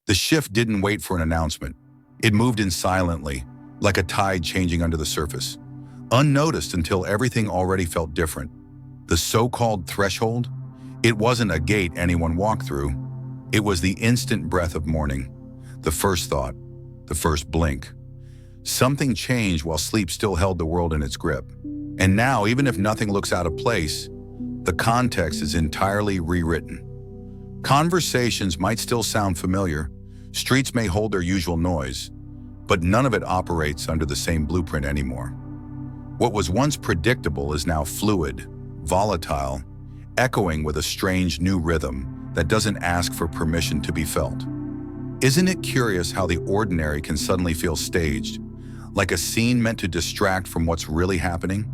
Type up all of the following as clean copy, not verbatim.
The shift didn't wait for an announcement. It moved in silently, like a tide changing under the surface, unnoticed until everything already felt different. The so-called threshold? It wasn't a gate anyone walked through. It was the instant breath of morning, the first thought, the first blink. Something changed while sleep still held the world in its grip. And now, even if nothing looks out of place, the context is entirely rewritten. Conversations might still sound familiar, streets may hold their usual noise, but none of it operates under the same blueprint anymore. What was once predictable is now fluid, volatile, echoing with a strange new rhythm that doesn't ask for permission to be felt. Isn't it curious how the ordinary can suddenly feel staged, like a scene meant to distract from what's really happening?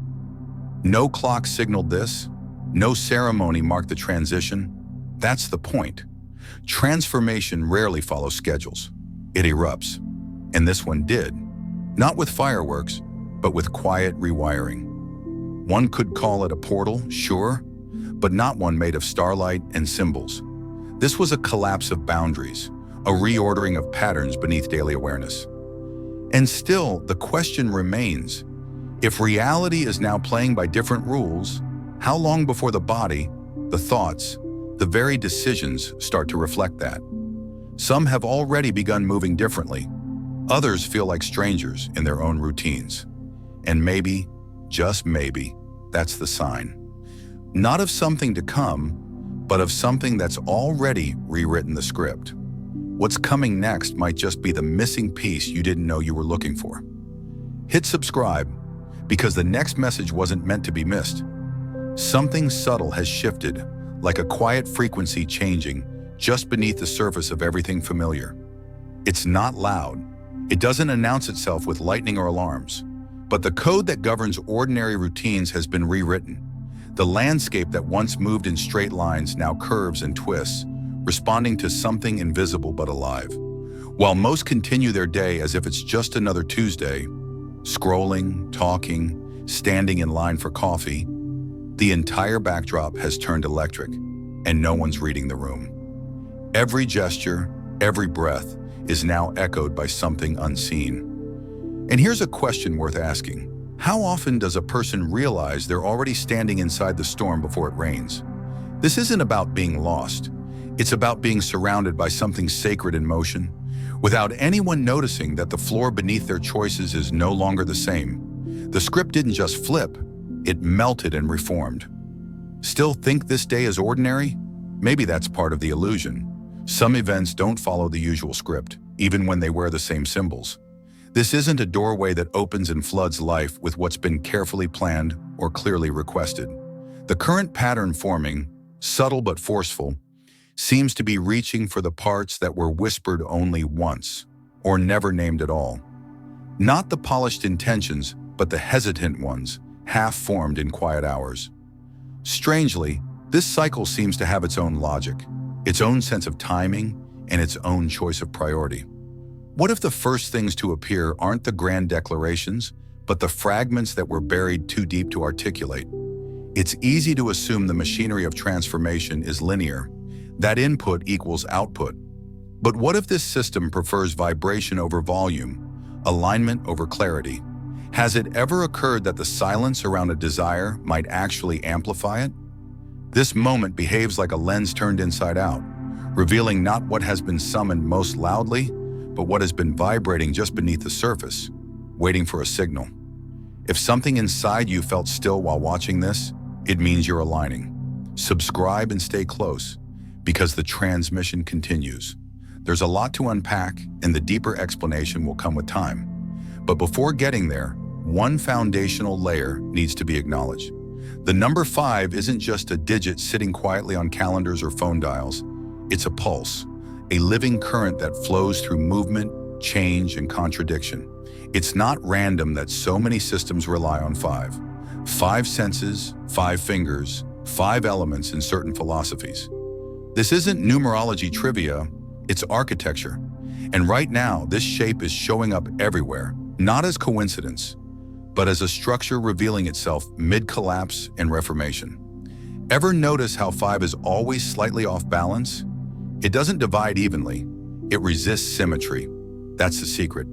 No clock signaled this, no ceremony marked the transition. That's the point. Transformation rarely follows schedules. It erupts. And this one did. Not with fireworks, but with quiet rewiring. One could call it a portal, sure, but not one made of starlight and symbols. This was a collapse of boundaries, a reordering of patterns beneath daily awareness. And still, the question remains, if reality is now playing by different rules, how long before the body, the thoughts, the very decisions start to reflect that? Some have already begun moving differently. Others feel like strangers in their own routines. And maybe, just maybe, that's the sign. Not of something to come, but of something that's already rewritten the script. What's coming next might just be the missing piece you didn't know you were looking for. Hit subscribe, because the next message wasn't meant to be missed. Something subtle has shifted, like a quiet frequency changing just beneath the surface of everything familiar. It's not loud. It doesn't announce itself with lightning or alarms. But the code that governs ordinary routines has been rewritten. The landscape that once moved in straight lines now curves and twists, responding to something invisible but alive. While most continue their day as if it's just another Tuesday, scrolling, talking, standing in line for coffee, the entire backdrop has turned electric, and no one's reading the room. Every gesture, every breath is now echoed by something unseen. And here's a question worth asking. How often does a person realize they're already standing inside the storm before it rains? This isn't about being lost. It's about being surrounded by something sacred in motion, without anyone noticing that the floor beneath their choices is no longer the same. The script didn't just flip, it melted and reformed. Still think this day is ordinary? Maybe that's part of the illusion. Some events don't follow the usual script, even when they wear the same symbols. This isn't a doorway that opens and floods life with what's been carefully planned or clearly requested. The current pattern forming, subtle but forceful, seems to be reaching for the parts that were whispered only once, or never named at all. Not the polished intentions, but the hesitant ones, half-formed in quiet hours. Strangely, this cycle seems to have its own logic, its own sense of timing, and its own choice of priority. What if the first things to appear aren't the grand declarations, but the fragments that were buried too deep to articulate? It's easy to assume the machinery of transformation is linear, that input equals output. But what if this system prefers vibration over volume, alignment over clarity? Has it ever occurred that the silence around a desire might actually amplify it? This moment behaves like a lens turned inside out, revealing not what has been summoned most loudly, but what has been vibrating just beneath the surface, waiting for a signal. If something inside you felt still while watching this, it means you're aligning. Subscribe and stay close, because the transmission continues. There's a lot to unpack, and the deeper explanation will come with time. But before getting there, one foundational layer needs to be acknowledged. The number 5 isn't just a digit sitting quietly on calendars or phone dials. It's a pulse, a living current that flows through movement, change, and contradiction. It's not random that so many systems rely on 5. 5 senses, 5 fingers, 5 elements in certain philosophies. This isn't numerology trivia, it's architecture. And right now, this shape is showing up everywhere, not as coincidence, but as a structure revealing itself mid-collapse and reformation. Ever notice how 5 is always slightly off balance? It doesn't divide evenly. It resists symmetry. That's the secret.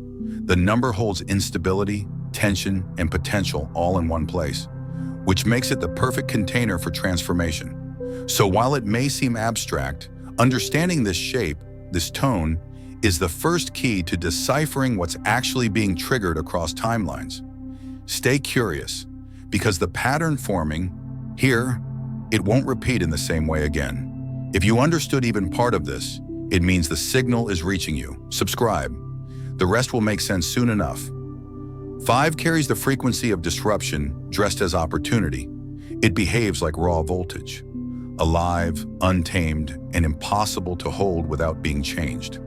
The number holds instability, tension, and potential all in one place, which makes it the perfect container for transformation. So while it may seem abstract, understanding this shape, this tone, is the first key to deciphering what's actually being triggered across timelines. Stay curious, because the pattern forming here, it won't repeat in the same way again. If you understood even part of this, it means the signal is reaching you. Subscribe. The rest will make sense soon enough. 5 carries the frequency of disruption dressed as opportunity. It behaves like raw voltage, alive, untamed, and impossible to hold without being changed.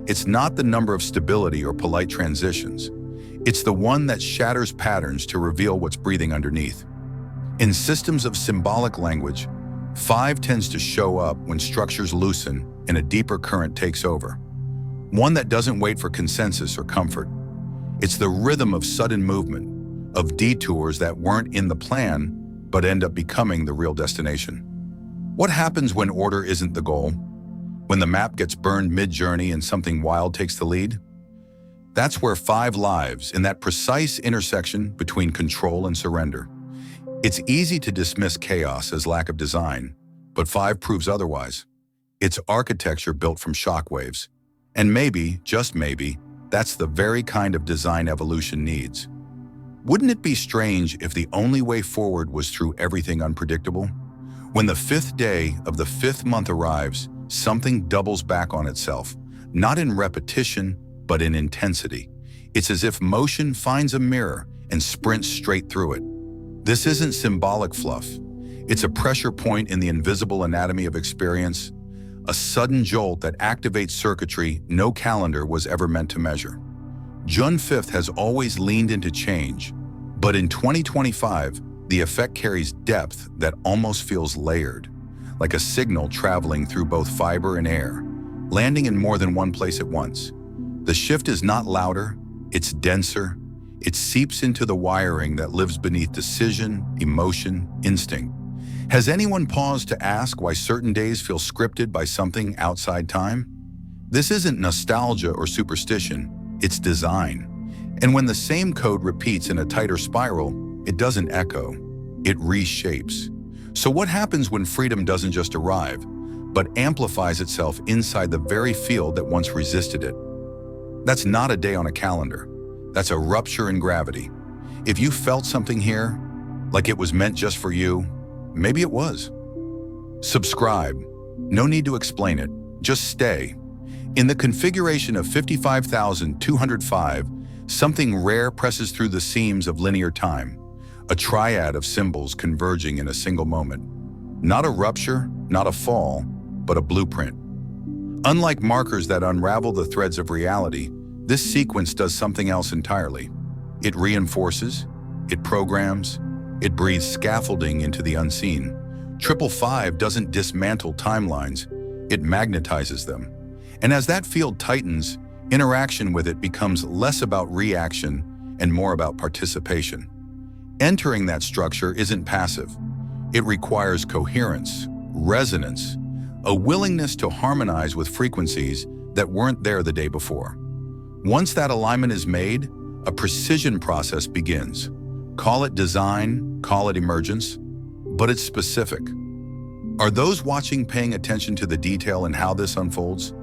It's not the number of stability or polite transitions. It's the one that shatters patterns to reveal what's breathing underneath. In systems of symbolic language, 5 tends to show up when structures loosen and a deeper current takes over. One that doesn't wait for consensus or comfort. It's the rhythm of sudden movement, of detours that weren't in the plan but end up becoming the real destination. What happens when order isn't the goal? When the map gets burned mid-journey and something wild takes the lead? That's where 5 lives, in that precise intersection between control and surrender. It's easy to dismiss chaos as lack of design, but 5 proves otherwise. It's architecture built from shockwaves. And maybe, just maybe, that's the very kind of design evolution needs. Wouldn't it be strange if the only way forward was through everything unpredictable? When the 5th day of the 5th month arrives, something doubles back on itself, not in repetition, but in intensity. It's as if motion finds a mirror and sprints straight through it. This isn't symbolic fluff. It's a pressure point in the invisible anatomy of experience, a sudden jolt that activates circuitry no calendar was ever meant to measure. June 5th has always leaned into change, but in 2025, the effect carries depth that almost feels layered, like a signal traveling through both fiber and air, landing in more than one place at once. The shift is not louder, it's denser. It seeps into the wiring that lives beneath decision, emotion, instinct. Has anyone paused to ask why certain days feel scripted by something outside time? This isn't nostalgia or superstition, it's design. And when the same code repeats in a tighter spiral, it doesn't echo, it reshapes. So what happens when freedom doesn't just arrive, but amplifies itself inside the very field that once resisted it? That's not a day on a calendar. That's a rupture in gravity. If you felt something here, like it was meant just for you, maybe it was. Subscribe. No need to explain it. Just stay. In the configuration of 55,205, something rare presses through the seams of linear time, a triad of symbols converging in a single moment. Not a rupture, not a fall, but a blueprint. Unlike markers that unravel the threads of reality, this sequence does something else entirely. It reinforces, it programs, it breathes scaffolding into the unseen. 555 doesn't dismantle timelines, it magnetizes them. And as that field tightens, interaction with it becomes less about reaction and more about participation. Entering that structure isn't passive. It requires coherence, resonance, a willingness to harmonize with frequencies that weren't there the day before. Once that alignment is made, a precision process begins. Call it design, call it emergence, but it's specific. Are those watching paying attention to the detail in how this unfolds?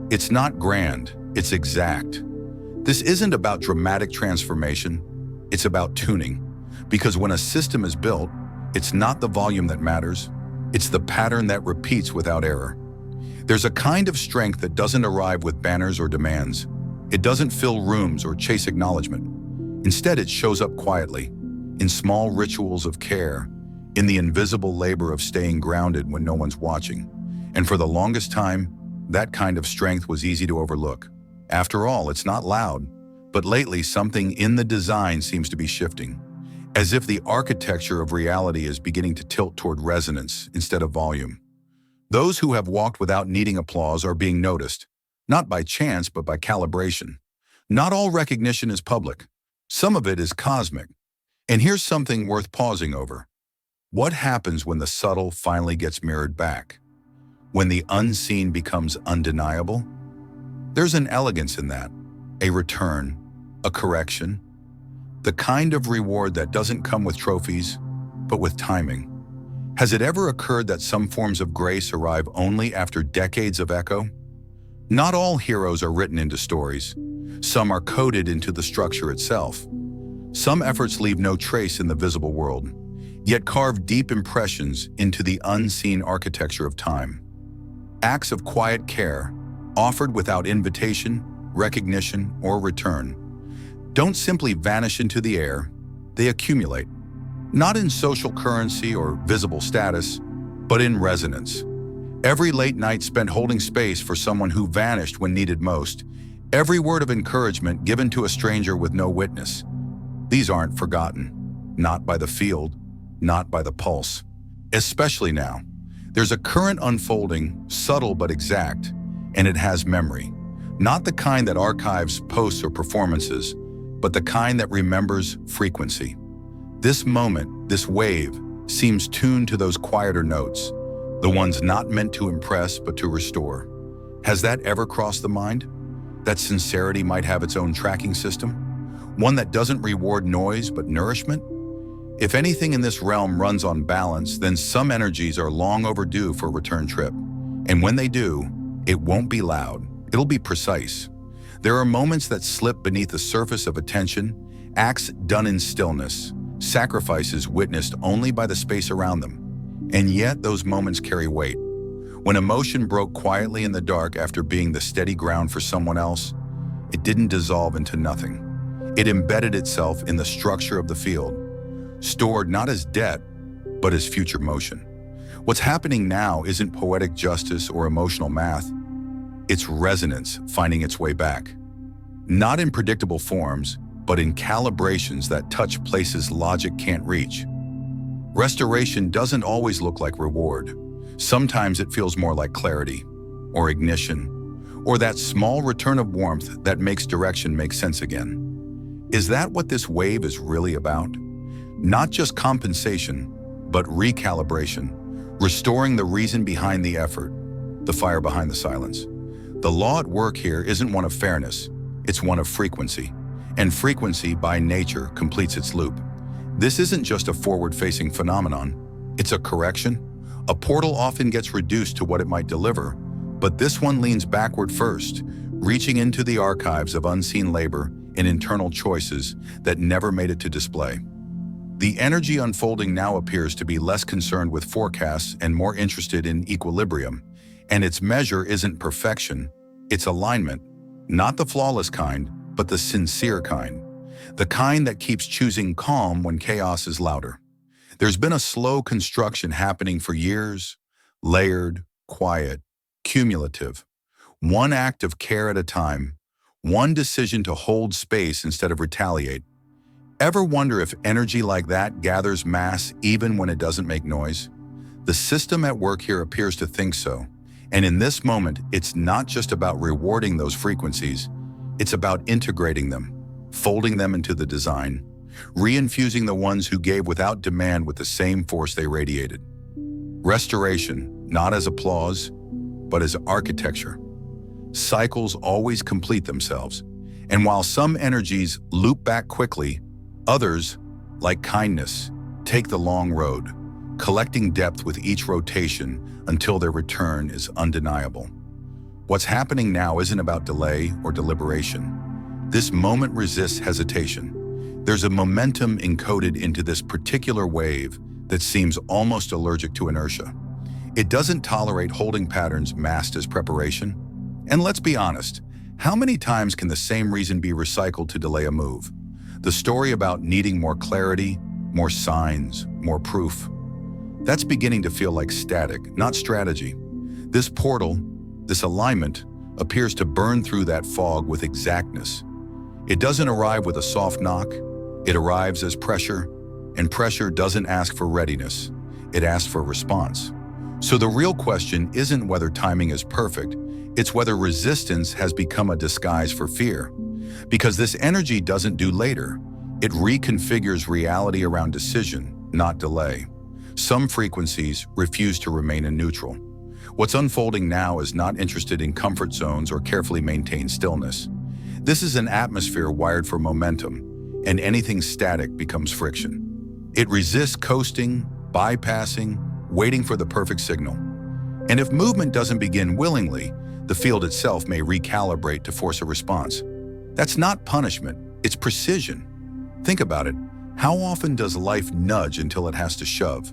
It's not grand, it's exact. This isn't about dramatic transformation, it's about tuning. Because when a system is built, it's not the volume that matters, it's the pattern that repeats without error. There's a kind of strength that doesn't arrive with banners or demands. It doesn't fill rooms or chase acknowledgement. Instead, it shows up quietly, in small rituals of care, in the invisible labor of staying grounded when no one's watching. And for the longest time, that kind of strength was easy to overlook. After all, it's not loud, but lately something in the design seems to be shifting, as if the architecture of reality is beginning to tilt toward resonance instead of volume. Those who have walked without needing applause are being noticed, not by chance, but by calibration. Not all recognition is public. Some of it is cosmic. And here's something worth pausing over. What happens when the subtle finally gets mirrored back? When the unseen becomes undeniable? There's an elegance in that, a return, a correction, the kind of reward that doesn't come with trophies, but with timing. Has it ever occurred that some forms of grace arrive only after decades of echo? Not all heroes are written into stories. Some are coded into the structure itself. Some efforts leave no trace in the visible world, yet carve deep impressions into the unseen architecture of time. Acts of quiet care, offered without invitation, recognition, or return, don't simply vanish into the air, they accumulate. Not in social currency or visible status, but in resonance. Every late night spent holding space for someone who vanished when needed most, every word of encouragement given to a stranger with no witness. These aren't forgotten, not by the field, not by the pulse. Especially now, there's a current unfolding, subtle but exact, and it has memory. Not the kind that archives posts or performances, but the kind that remembers frequency. This moment, this wave, seems tuned to those quieter notes, the ones not meant to impress but to restore. Has that ever crossed the mind? That sincerity might have its own tracking system? One that doesn't reward noise but nourishment? If anything in this realm runs on balance, then some energies are long overdue for a return trip. And when they do, it won't be loud, it'll be precise. There are moments that slip beneath the surface of attention, acts done in stillness, sacrifices witnessed only by the space around them. And yet those moments carry weight. When emotion broke quietly in the dark after being the steady ground for someone else, it didn't dissolve into nothing. It embedded itself in the structure of the field, stored not as debt, but as future motion. What's happening now isn't poetic justice or emotional math. It's resonance finding its way back. Not in predictable forms, but in calibrations that touch places logic can't reach. Restoration doesn't always look like reward. Sometimes it feels more like clarity, or ignition, or that small return of warmth that makes direction make sense again. Is that what this wave is really about? Not just compensation, but recalibration, restoring the reason behind the effort, the fire behind the silence. The law at work here isn't one of fairness, it's one of frequency. And frequency, by nature, completes its loop. This isn't just a forward-facing phenomenon, it's a correction. A portal often gets reduced to what it might deliver, but this one leans backward first, reaching into the archives of unseen labor and internal choices that never made it to display. The energy unfolding now appears to be less concerned with forecasts and more interested in equilibrium, and its measure isn't perfection, it's alignment, not the flawless kind, but the sincere kind, the kind that keeps choosing calm when chaos is louder. There's been a slow construction happening for years, layered, quiet, cumulative. One act of care at a time, one decision to hold space instead of retaliate. Ever wonder if energy like that gathers mass even when it doesn't make noise? The system at work here appears to think so. And in this moment, it's not just about rewarding those frequencies, it's about integrating them, folding them into the design, reinfusing the ones who gave without demand with the same force they radiated. Restoration, not as applause, but as architecture. Cycles always complete themselves, and while some energies loop back quickly, others, like kindness, take the long road, collecting depth with each rotation until their return is undeniable. What's happening now isn't about delay or deliberation. This moment resists hesitation. There's a momentum encoded into this particular wave that seems almost allergic to inertia. It doesn't tolerate holding patterns masked as preparation. And let's be honest, how many times can the same reason be recycled to delay a move? The story about needing more clarity, more signs, more proof. That's beginning to feel like static, not strategy. This portal, this alignment, appears to burn through that fog with exactness. It doesn't arrive with a soft knock, it arrives as pressure, and pressure doesn't ask for readiness, it asks for response. So the real question isn't whether timing is perfect, it's whether resistance has become a disguise for fear. Because this energy doesn't do later, it reconfigures reality around decision, not delay. Some frequencies refuse to remain in neutral. What's unfolding now is not interested in comfort zones or carefully maintained stillness. This is an atmosphere wired for momentum, and anything static becomes friction. It resists coasting, bypassing, waiting for the perfect signal. And if movement doesn't begin willingly, the field itself may recalibrate to force a response. That's not punishment, it's precision. Think about it. How often does life nudge until it has to shove?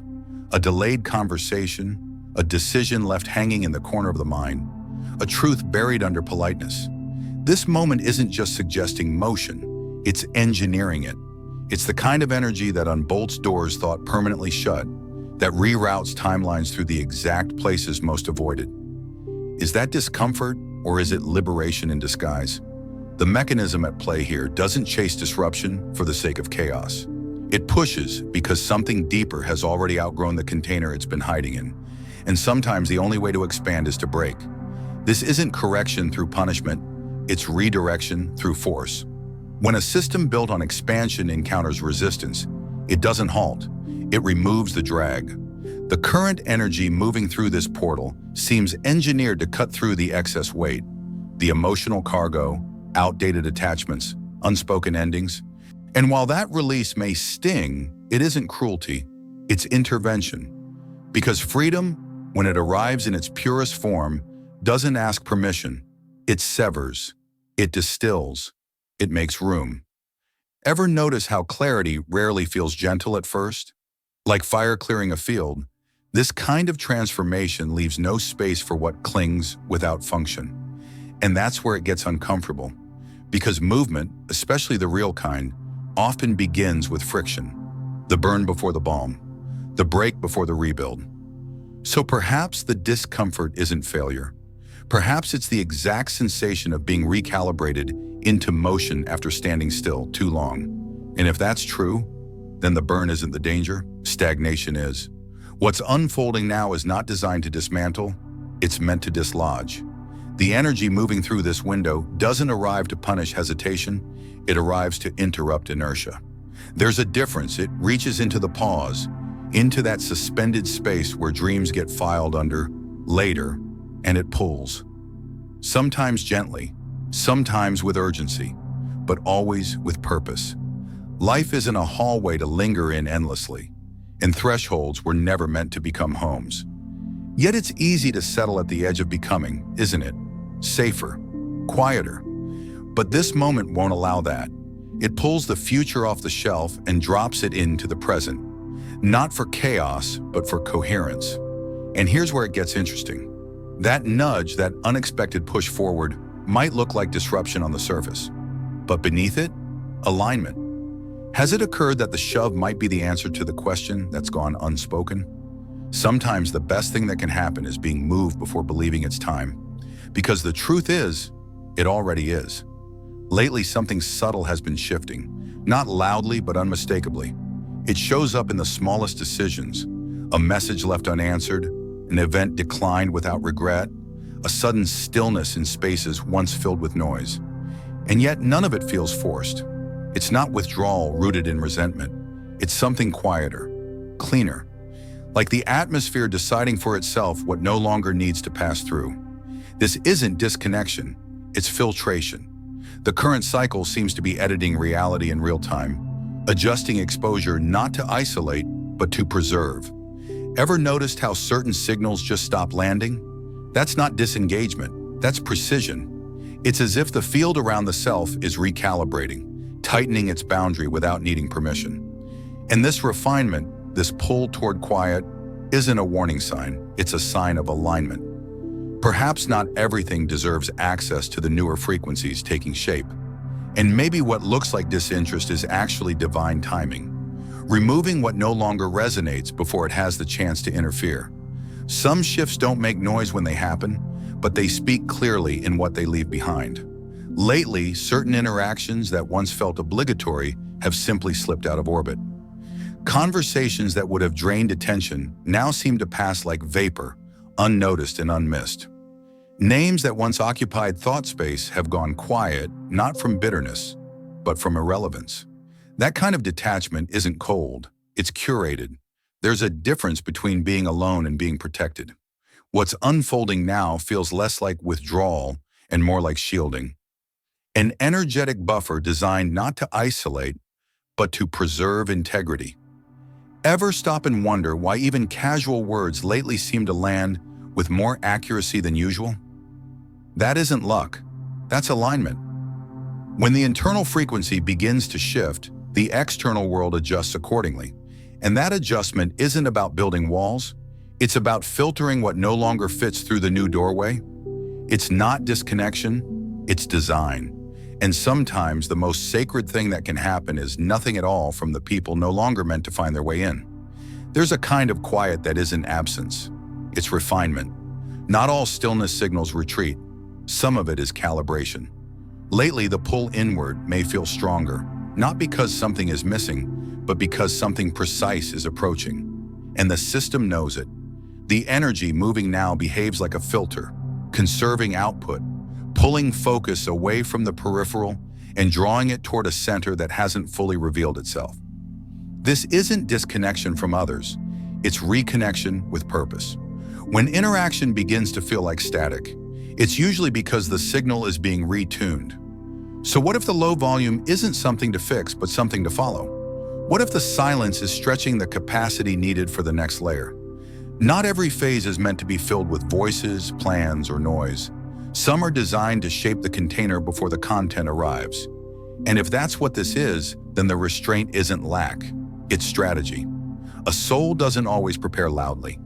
A delayed conversation, a decision left hanging in the corner of the mind, a truth buried under politeness. This moment isn't just suggesting motion, it's engineering it. It's the kind of energy that unbolts doors thought permanently shut, that reroutes timelines through the exact places most avoided. Is that discomfort, or is it liberation in disguise? The mechanism at play here doesn't chase disruption for the sake of chaos. It pushes because something deeper has already outgrown the container it's been hiding in. And sometimes the only way to expand is to break. This isn't correction through punishment, it's redirection through force. When a system built on expansion encounters resistance, it doesn't halt, it removes the drag. The current energy moving through this portal seems engineered to cut through the excess weight, the emotional cargo, outdated attachments, unspoken endings. And while that release may sting, it isn't cruelty, it's intervention. Because freedom, when it arrives in its purest form, doesn't ask permission. It severs, it distills, it makes room. Ever notice how clarity rarely feels gentle at first? Like fire clearing a field, this kind of transformation leaves no space for what clings without function. And that's where it gets uncomfortable. Because movement, especially the real kind, often begins with friction. The burn before the balm, the break before the rebuild. So perhaps the discomfort isn't failure. Perhaps it's the exact sensation of being recalibrated into motion after standing still too long. And if that's true, then the burn isn't the danger, stagnation is. What's unfolding now is not designed to dismantle, it's meant to dislodge. The energy moving through this window doesn't arrive to punish hesitation, it arrives to interrupt inertia. There's a difference. It reaches into the pause, into that suspended space where dreams get filed under later, and it pulls. Sometimes gently, sometimes with urgency, but always with purpose. Life isn't a hallway to linger in endlessly, and thresholds were never meant to become homes. Yet it's easy to settle at the edge of becoming, isn't it? Safer, quieter. But this moment won't allow that. It pulls the future off the shelf and drops it into the present. Not for chaos, but for coherence. And here's where it gets interesting. That nudge, that unexpected push forward, might look like disruption on the surface. But beneath it, alignment. Has it occurred that the shove might be the answer to the question that's gone unspoken? Sometimes the best thing that can happen is being moved before believing it's time. Because the truth is, it already is. Lately, something subtle has been shifting, not loudly but unmistakably. It shows up in the smallest decisions, a message left unanswered, an event declined without regret, a sudden stillness in spaces once filled with noise. And yet none of it feels forced. It's not withdrawal rooted in resentment. It's something quieter, cleaner, like the atmosphere deciding for itself what no longer needs to pass through. This isn't disconnection, it's filtration. The current cycle seems to be editing reality in real time, adjusting exposure not to isolate, but to preserve. Ever noticed how certain signals just stop landing? That's not disengagement, that's precision. It's as if the field around the self is recalibrating, tightening its boundary without needing permission. And this refinement, this pull toward quiet, isn't a warning sign, it's a sign of alignment. Perhaps not everything deserves access to the newer frequencies taking shape. And maybe what looks like disinterest is actually divine timing, removing what no longer resonates before it has the chance to interfere. Some shifts don't make noise when they happen, but they speak clearly in what they leave behind. Lately, certain interactions that once felt obligatory have simply slipped out of orbit. Conversations that would have drained attention now seem to pass like vapor, unnoticed and unmissed. Names that once occupied thought space have gone quiet, not from bitterness, but from irrelevance. That kind of detachment isn't cold, it's curated. There's a difference between being alone and being protected. What's unfolding now feels less like withdrawal and more like shielding. An energetic buffer designed not to isolate, but to preserve integrity. Ever stop and wonder why even casual words lately seem to land with more accuracy than usual? That isn't luck. That's alignment. When the internal frequency begins to shift, the external world adjusts accordingly. And that adjustment isn't about building walls. It's about filtering what no longer fits through the new doorway. It's not disconnection, it's design. And sometimes the most sacred thing that can happen is nothing at all from the people no longer meant to find their way in. There's a kind of quiet that isn't absence. It's refinement. Not all stillness signals retreat. Some of it is calibration. Lately, the pull inward may feel stronger, not because something is missing, but because something precise is approaching. And the system knows it. The energy moving now behaves like a filter, conserving output, pulling focus away from the peripheral and drawing it toward a center that hasn't fully revealed itself. This isn't disconnection from others, it's reconnection with purpose. When interaction begins to feel like static, it's usually because the signal is being retuned. So what if the low volume isn't something to fix, but something to follow? What if the silence is stretching the capacity needed for the next layer? Not every phase is meant to be filled with voices, plans, or noise. Some are designed to shape the container before the content arrives. And if that's what this is, then the restraint isn't lack, it's strategy. A soul doesn't always prepare loudly.